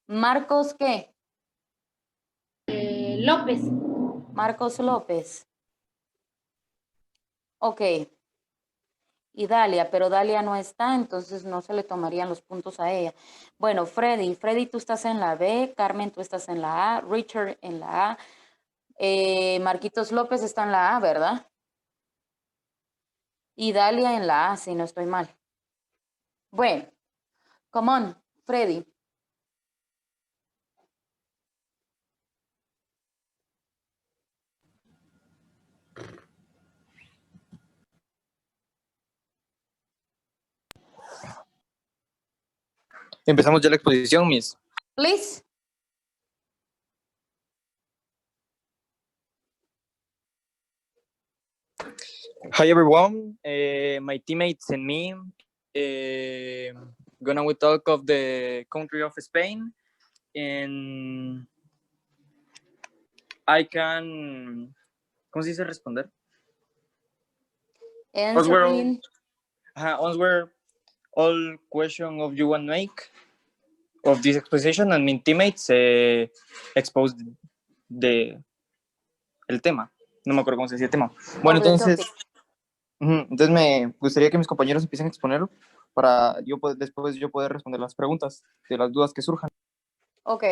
Marcos, ¿qué? López. Marcos López. Ok. Y Dalia, pero Dalia no está, entonces no se le tomarían los puntos a ella. Bueno, Freddy, tú estás en la B, Carmen, tú estás en la A, Richard en la A, Marquitos López está en la A, ¿verdad? Y Dalia en la A, si no estoy mal. Bueno, come on, Freddy. Empezamos ya la exposición, Miss. Please. Hi everyone, my teammates and me gonna we talk of the country of Spain, and I can, ¿cómo se dice responder? Answering. Answer all question of you want to make of this exposition, and my teammates expose el tema. No me acuerdo cómo se decía el tema. Bueno, entonces me gustaría que mis compañeros empiecen a exponerlo para yo después yo poder responder las preguntas de las dudas que surjan. Ok.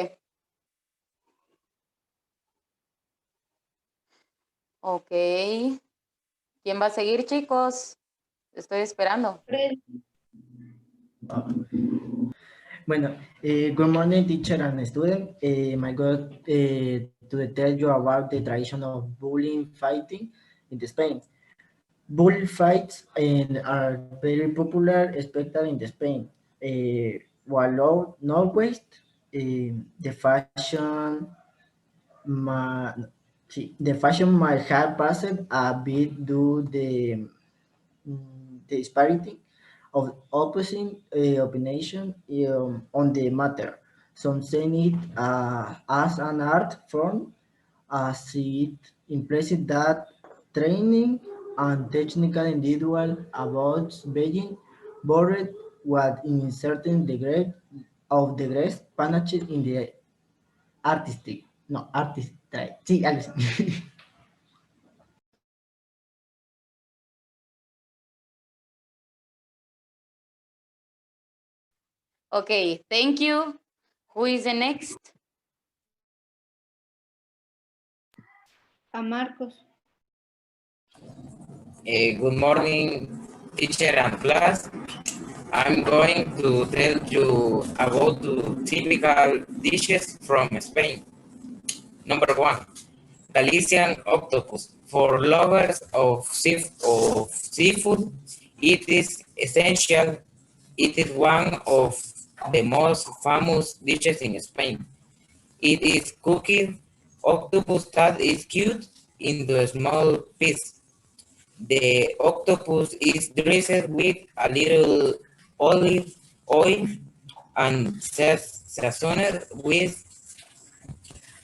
Ok. ¿Quién va a seguir, chicos? Estoy esperando. Bueno, good morning, teacher and student. My God, to tell you about the tradition of bullying fighting in Spain. Bull fights are very popular, especially in Spain. While Northwest, the fashion, the fashion might have passed a bit due the disparity of opposing opinion on the matter. Some see it as an art form, as it implies that training and technical individual about Beijing borrowed what in certain degree of the grace panache in the artistic. No, artist. Sí, algo así. Ok, thank you. Who is the next? A Marcos. Good morning, teacher and class. I'm going to tell you about the typical dishes from Spain. Number one, Galician octopus. For lovers of seafood, it is essential. It is one of the most famous dishes in Spain. It is cooked octopus that is cut into small pieces. The octopus is dressed with a little olive oil and seasoned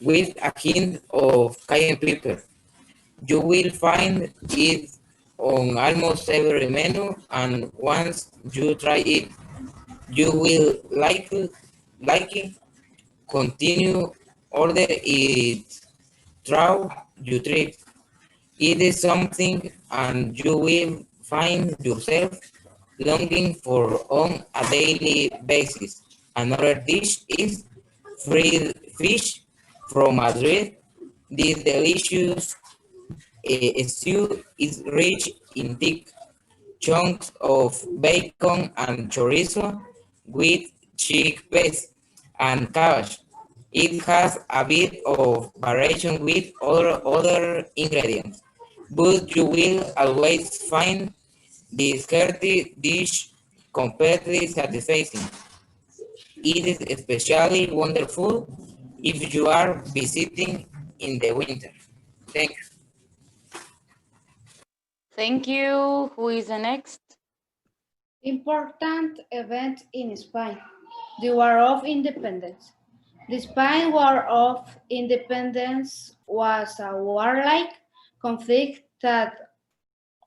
with a hint of cayenne pepper. You will find it on almost every menu, and once you try it, you will like it. Continue order it through your trip. It is something, and you will find yourself longing for on a daily basis. Another dish is fried fish from Madrid. This delicious stew is rich in thick chunks of bacon and chorizo with chickpeas and cabbage. It has a bit of variation with other ingredients, but you will always find this hearty dish completely satisfying. It is especially wonderful if you are visiting in the winter. Thank you. Thank you. Who is the next? Important event in Spain. The War of Independence. The Spain War of Independence was a warlike conflict that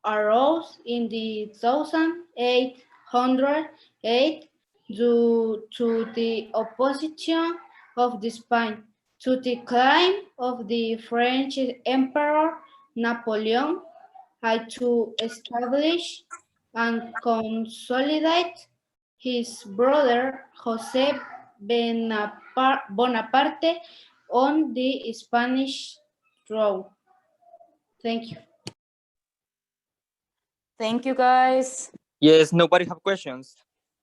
arose in the 1808 due to the opposition of the Spain to the claim of the French Emperor Napoleon had to establish and consolidate his brother José Bonaparte on the Spanish throne. Thank you. Thank you, guys. Yes, nobody have questions.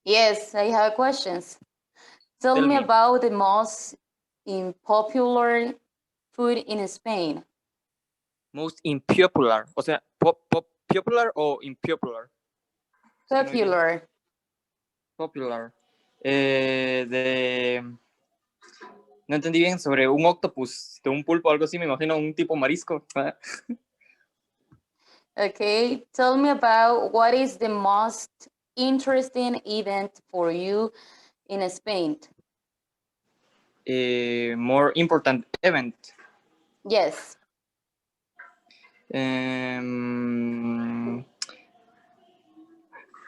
Yes, I have questions. Tell Tell me me. about the most unpopular food in Spain. Most impopular. O sea, popular o impopular. Es que no oí bien. Popular. Popular. No entendí bien sobre un octopus, de un pulpo, algo así, me imagino un tipo marisco. Okay, tell me about what is the most interesting event for you in Spain. More important event. Yes.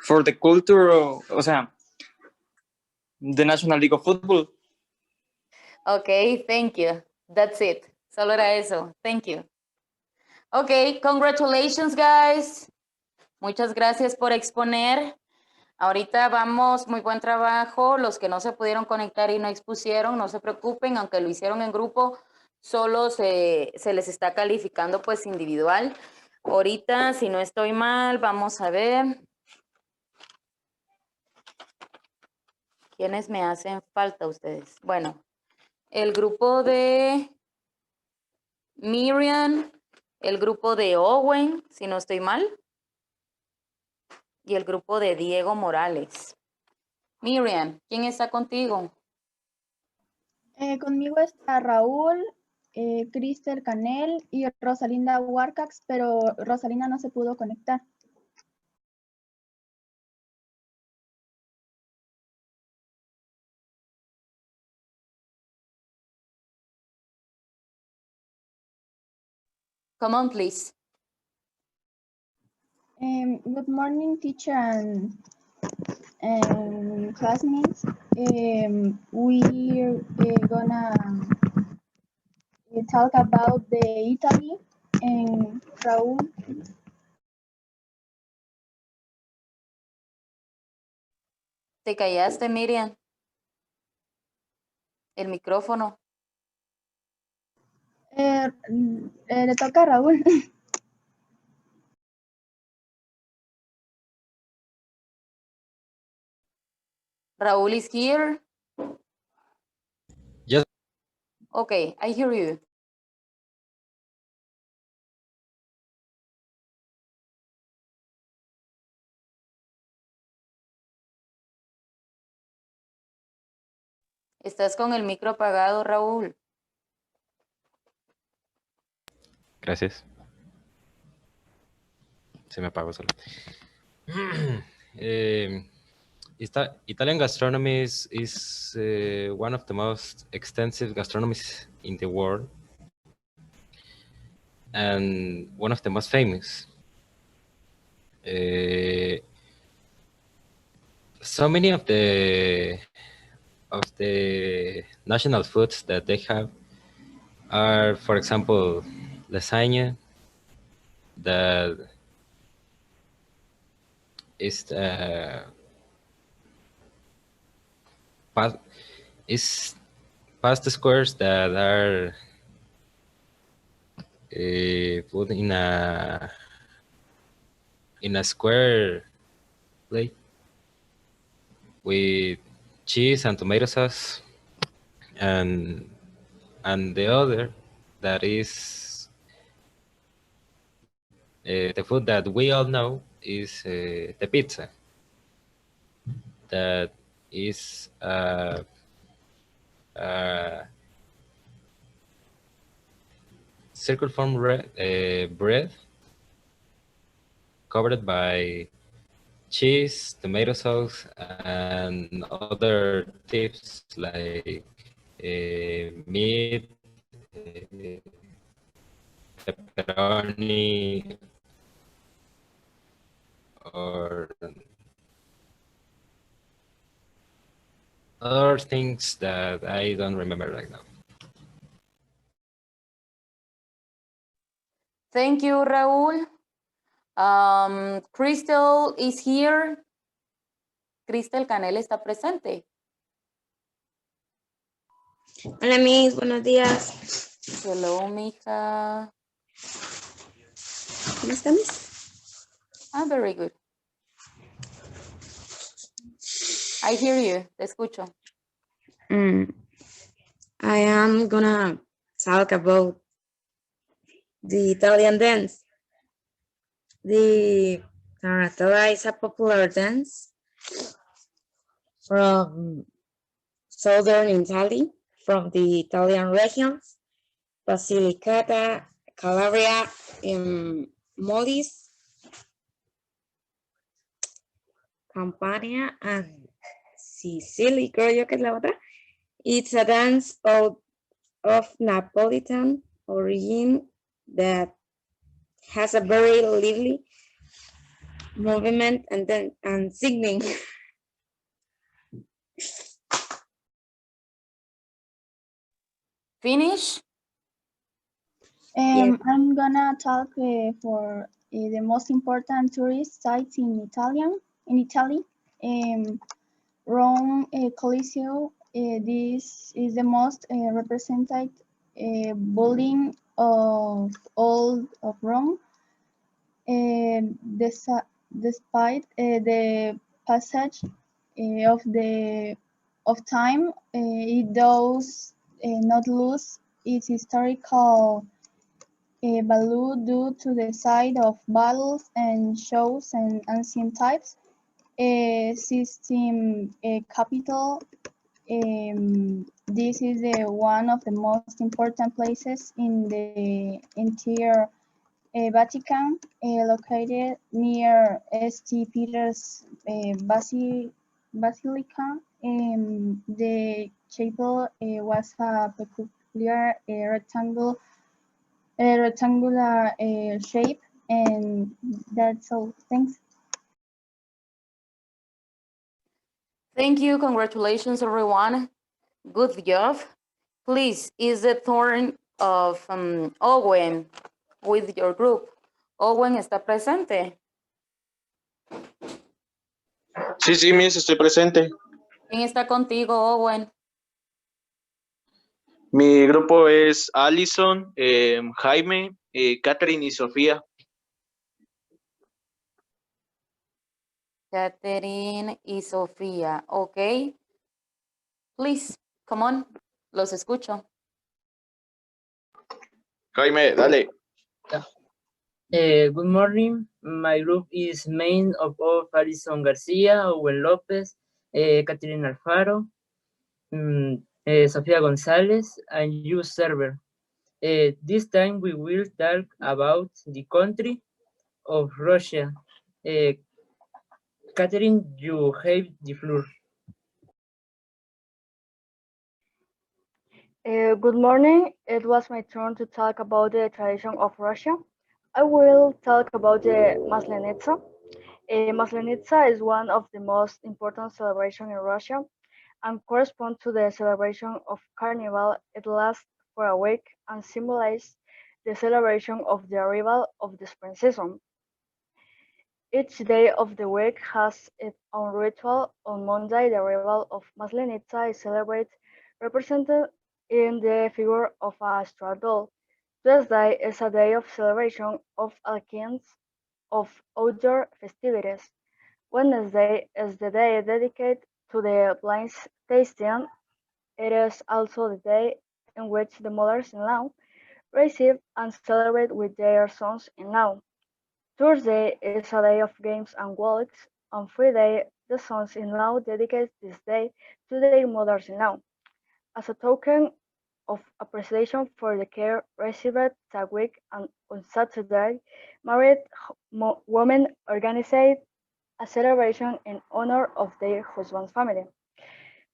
For the culture, o sea, the National League of Football. Okay, thank you. That's it. Solo era eso. Thank you. Okay, congratulations, guys. Muchas gracias por exponer. Ahorita vamos, muy buen trabajo. Los que no se pudieron conectar y no expusieron, no se preocupen, aunque lo hicieron en grupo, solo se les está calificando pues individual. Ahorita, si no estoy mal, vamos a ver quiénes me hacen falta ustedes. Bueno, el grupo de Miriam, el grupo de Owen, si no estoy mal, y el grupo de Diego Morales. Miriam, ¿quién está contigo? Conmigo está Raúl, Cristel Canel y Rosalinda Warcax, pero Rosalinda no se pudo conectar. Come on, please. Good morning, teacher and classmates. We're gonna talk about the Italy and Raúl. ¿Te callaste, Miriam? El micrófono. Le toca a Raúl. Raúl is here. Yes. Okay, I hear you. Estás con el micro apagado, Raúl. Gracias. Se me apagó solo. Italian gastronomy is one of the most extensive gastronomies in the world and one of the most famous. So many of the national foods that they have are, for example, lasagna, that is pasta squares that are put in a square plate with cheese and tomato sauce, and the other that is the food that we all know is the pizza, that is circle form bread covered by cheese, tomato sauce, and other tips like meat, pepperoni, or other things that I don't remember right now. Thank you, Raúl. Crystal is here. Crystal Canel está presente. Hola, Miss, buenos días. Hello, mija. ¿Cómo está, Miss? Ah, very good. I hear you. Te escucho. I am gonna talk about the Italian dance. The tarantella is a popular dance from southern Italy, from the Italian regions, Basilicata, Calabria, Molise, Campania, and Sicily, creo yo que es la otra. It's a dance of Napolitan origin that has a very lively movement and singing. Finish? Yes. I'm gonna talk for the most important tourist sites in Italy. Rome Coliseo. This is the most represented building of all of Rome. Despite the passage of time, it does not lose its historical value due to the size of battles and shows and ancient types. System capital. This is one of the most important places in the entire Vatican, located near St. Peter's Basilica. The chapel was a peculiar rectangular shape, and that's all. Thanks. Thank you. Congratulations, everyone. Good job. Please, is the turn of Owen with your group. Owen está presente. Sí, Miss, estoy presente. ¿Quién está contigo, Owen? Mi grupo es Allison, Jaime, Catherine y Sofía. Catherine y Sofía. Ok. Please, come on. Los escucho. Jaime, dale. Good morning. My group is made up of Alison Garcia, Owen Lopez, Catherine Alfaro, Sofia Gonzalez, and you, Server. This time we will talk about the country of Russia. Catherine, you have the floor. Good morning. It was my turn to talk about the tradition of Russia. I will talk about the Maslenitsa. Maslenitsa is one of the most important celebrations in Russia and corresponds to the celebration of Carnival. It lasts for a week and symbolizes the celebration of the arrival of the spring season. Each day of the week has its own ritual. On Monday, the arrival of Maslenitsa is celebrated, represented in the figure of a straw doll. Tuesday is a day of celebration of all kinds of outdoor festivities. Wednesday is the day dedicated to the blind tasting. It is also the day in which the mothers-in-law receive and celebrate with their sons-in-law. Thursday is a day of games and walks. On Friday, the sons-in-law dedicate this day to their mothers-in-law. As a token of appreciation for the care received that week, and on Saturday, married women organized a celebration in honor of their husband's family.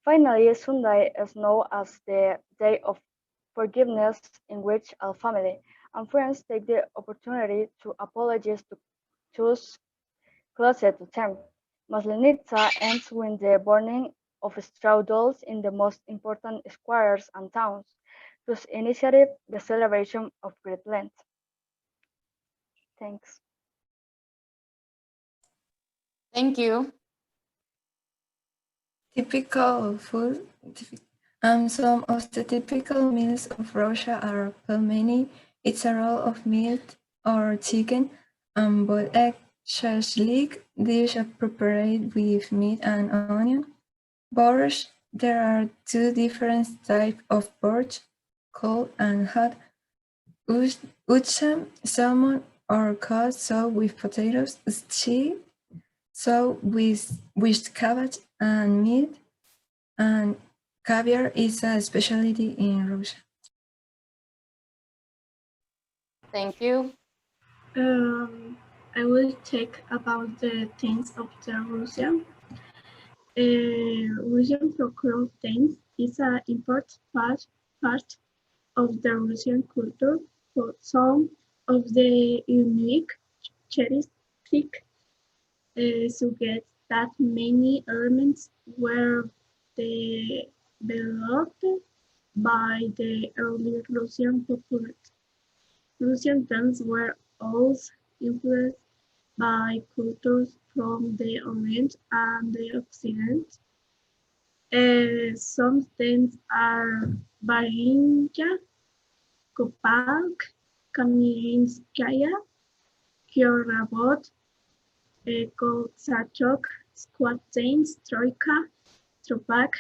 Finally, Sunday is known as the Day of Forgiveness, in which all family and friends take the opportunity to apologize to those closer to them. Maslenitsa ends with the burning of straw dolls in the most important squares and towns. Thus initiated the celebration of Great Lent. Thanks. Thank you. Typical food. Some of the typical meals of Russia are pelmeni. It's a roll of meat or chicken, and boiled egg, shashlik, dish prepared with meat and onion. Borscht. There are two different types of borscht, cold and hot. Ucham, salmon or cod sauce with potatoes, steak, sauce with cabbage and meat, and caviar is a specialty in Russia. Thank you. I will talk about the things of the Russian. Russian folklore dance is an important part of the Russian culture. For some of the unique characteristics suggest that many elements were developed by the early Russian populace. Russian dances were also influenced by cultures from the Orient and the Occident. Some dances are Barinja, Kopalk, Kamirinskaya, Kyorabot, Kotsachok, Squat dance, Troika, Tropak,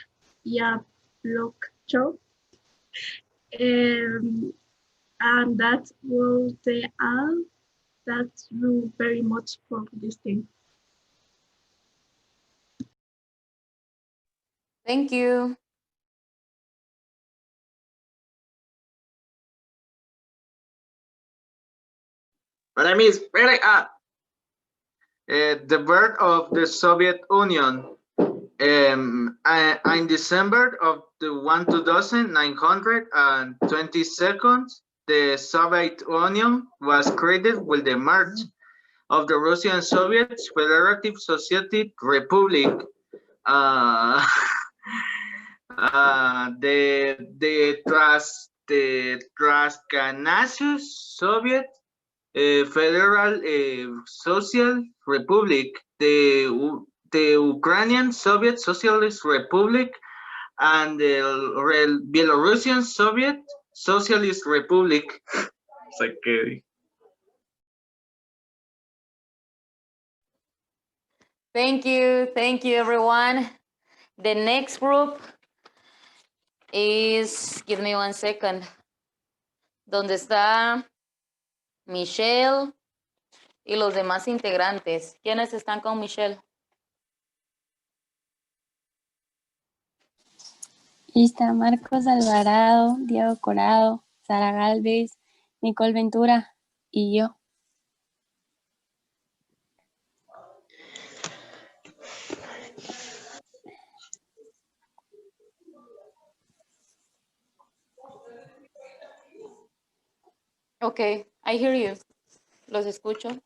Yablokchok. And that's what they are. That's very much for this thing. Thank you. My name is the birth of the Soviet Union. In December of the 1922, the Soviet Union was created with the merge of the Russian Soviet Federative Socialist Republic. The Transcaucasus Soviet Federal Social Republic, the Ukrainian Soviet Socialist Republic, and the Belarusian Soviet Socialist Republic. It's like, Thank you everyone. The next group is, give me 1 second, donde está Michelle y los demás integrantes. ¿Quiénes están con Michelle? Está Marcos Alvarado, Diego Corado, Sara Galvez, Nicole Ventura y yo. Okay, I hear you. Los escucho.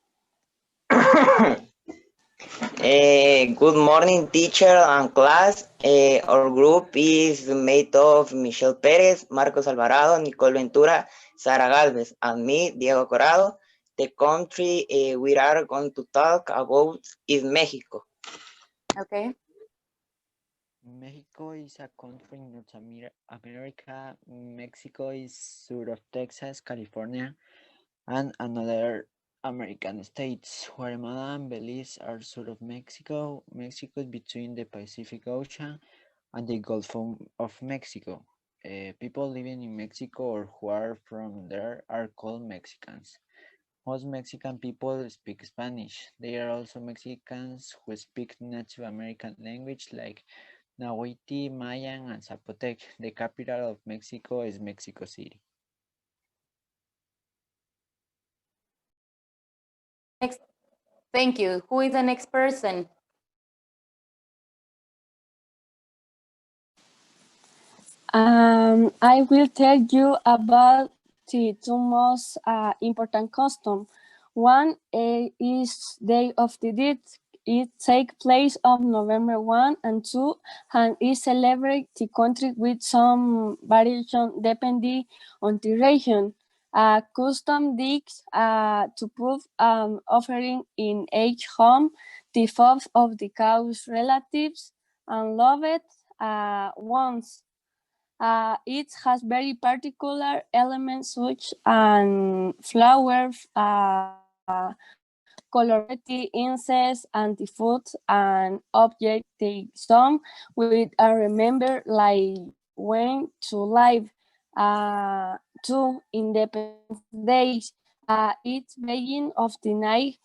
Good morning, teacher and class. Our group is made of Michelle Perez, Marcos Alvarado, Nicole Ventura, Sara Galvez, and me, Diego Corado. The country we are going to talk about is Mexico. Okay. Mexico is a country in North America. Mexico is south of Texas, California, and another American states. Guatemala and Belize are south of Mexico. Mexico is between the Pacific Ocean and the Gulf of Mexico. People living in Mexico or who are from there are called Mexicans. Most Mexican people speak Spanish. There are also Mexicans who speak Native American language like Nahuatl, Mayan, and Zapotec. The capital of Mexico is Mexico City. Next. Thank you. Who is the next person? I will tell you about the two most important customs. One is Day of the Dead. it takes place on November 1 and 2 and is celebrated the country with some variation depending on the region. Custom digs to put offering in each home, the fourth of the cow's relatives and loved ones. It has very particular elements such as flowers, coloretti, incense, and the food and object they some with a remember like when to live to Independence Day. It's beginning of the night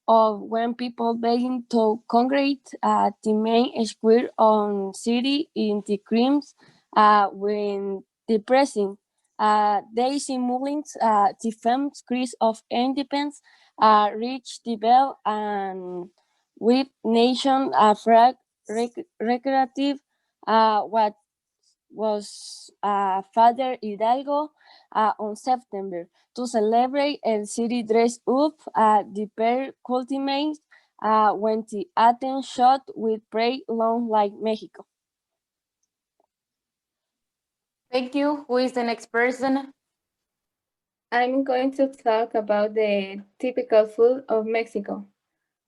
of when people begin to congregate at the main square on city in the creams when depressing. They simulate the famous Christ of Independence, reach the bell and with nation flag recreative what was Father Hidalgo on September to celebrate El city dressed up the pair cultimates when the Athens shot with prey long like Mexico. Thank you. Who is the next person? I'm going to talk about the typical food of Mexico.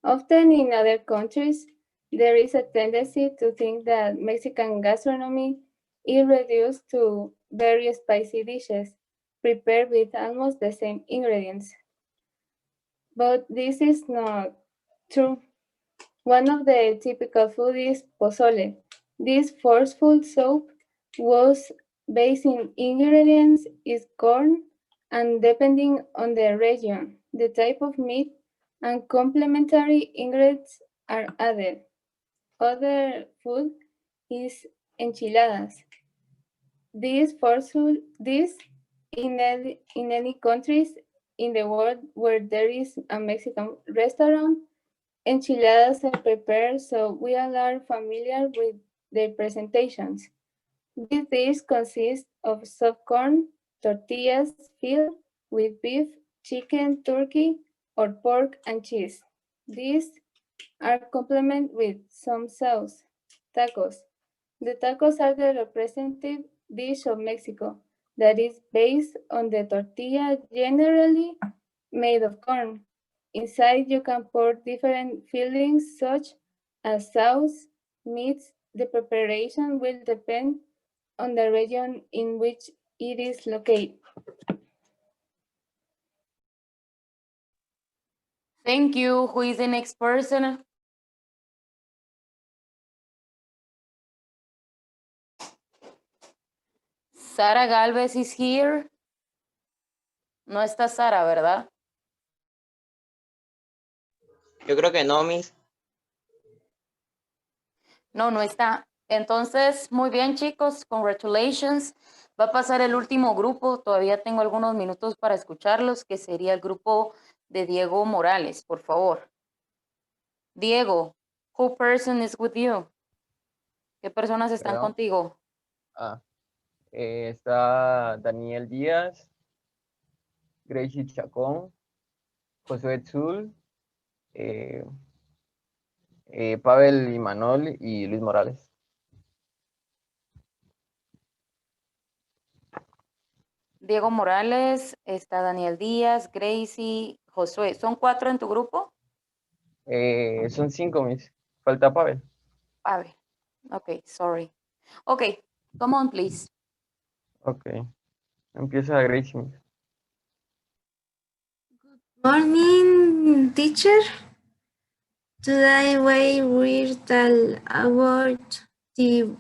Often in other countries, there is a tendency to think that Mexican gastronomy is reduced to very spicy dishes prepared with almost the same ingredients. But this is not true. One of the typical food is pozole. This forceful soup was based in ingredients is corn and depending on the region, the type of meat and complementary ingredients are added. Other food is enchiladas. This in any countries in the world where there is a Mexican restaurant, enchiladas are prepared, so we all are familiar with their presentations. This dish consists of soft corn tortillas filled with beef, chicken, turkey, or pork and cheese. These are complemented with some sauce. Tacos. The tacos are the representative dish of Mexico that is based on the tortilla generally made of corn. Inside you can pour different fillings such as sauce, meats. The preparation will depend on the region in which it is located. Thank you. Who is the next person? Sara Galvez is here. No está Sara, ¿verdad? Yo creo que no, Miss. No, no está. Entonces, muy bien, chicos. Congratulations. Va a pasar el último grupo. Todavía tengo algunos minutos para escucharlos, que sería el grupo de Diego Morales, por favor. Diego, who person is with you? ¿Qué personas están Perdón. contigo? Está Daniel Díaz, Gracie Chacón, Josué Tzul, Pavel Imanol y Luis Morales. Diego Morales, está Daniel Díaz, Gracie, Josué. ¿Son 4 en tu grupo? Son 5, Miss. Falta Pavel. Pavel. Ok, sorry. Ok, come on, please. Ok. Empieza Gracie, Miss. Morning, teacher. Today we will talk about the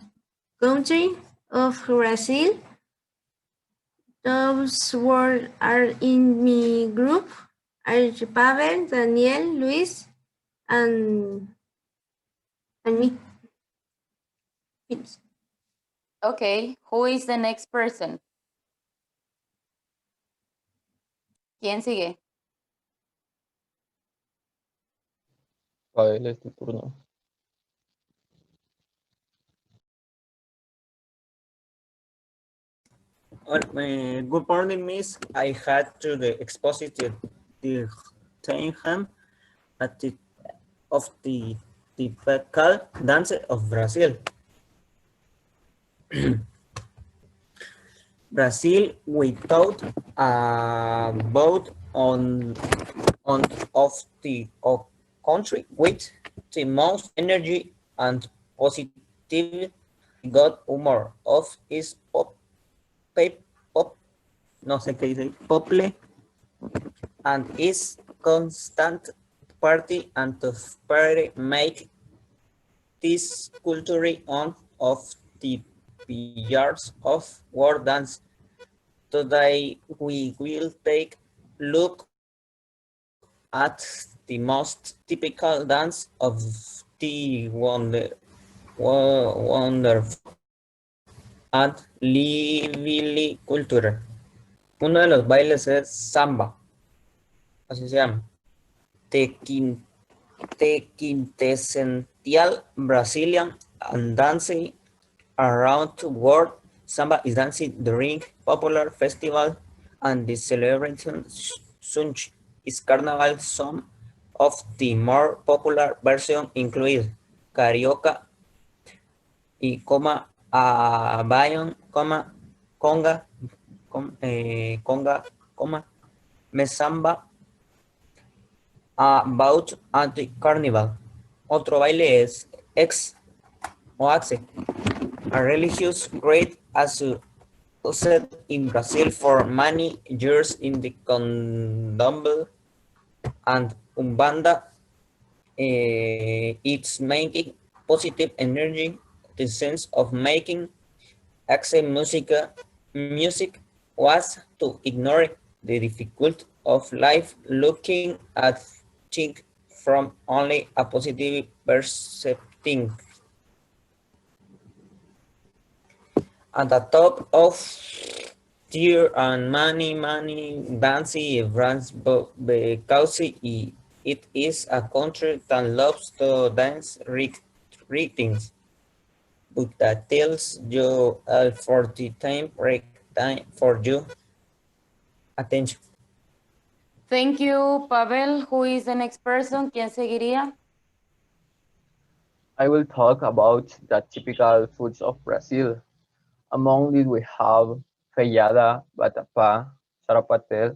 country of Brazil. Those words are in my group are Pavel, Daniel, Luis, and me. Okay, who is the next person? ¿Quién sigue? Pavel, es tu turno. Good morning, Miss. I had to the exposition the Tainham at the of the typical dance of Brazil. Brazil, without a vote on of the country with the most energy and positivity, good humor of its pop, no sé qué dice, people, and its constant party and to make this culture on of the pillars of world dance. Today we will take look at the most typical dance of the wonderful and lively culture. Uno de los bailes es samba, así se llama. The, the quintessential Brazilian and dancing around the world. Samba is dancing during popular festival and the celebration such is carnival. Some of the more popular versions include carioca y bayon, conga, mesamba, bout and carnival. Otro baile es ex o axe, a religious rite as used in Brazil for many years in the candomblé and umbanda. It's making positive energy, the sense of making accent music was to ignore the difficulty of life, looking at things from only a positive perspective. At the top of tier and many dancing events because it is a country that loves to dance rhythms, but that tells you for the time break time for you attention. Thank you, Pavel. Who is the next person? ¿Quién seguiría? I will talk about the typical foods of Brazil. Among these we have feijoada, vatapá, sarapatel,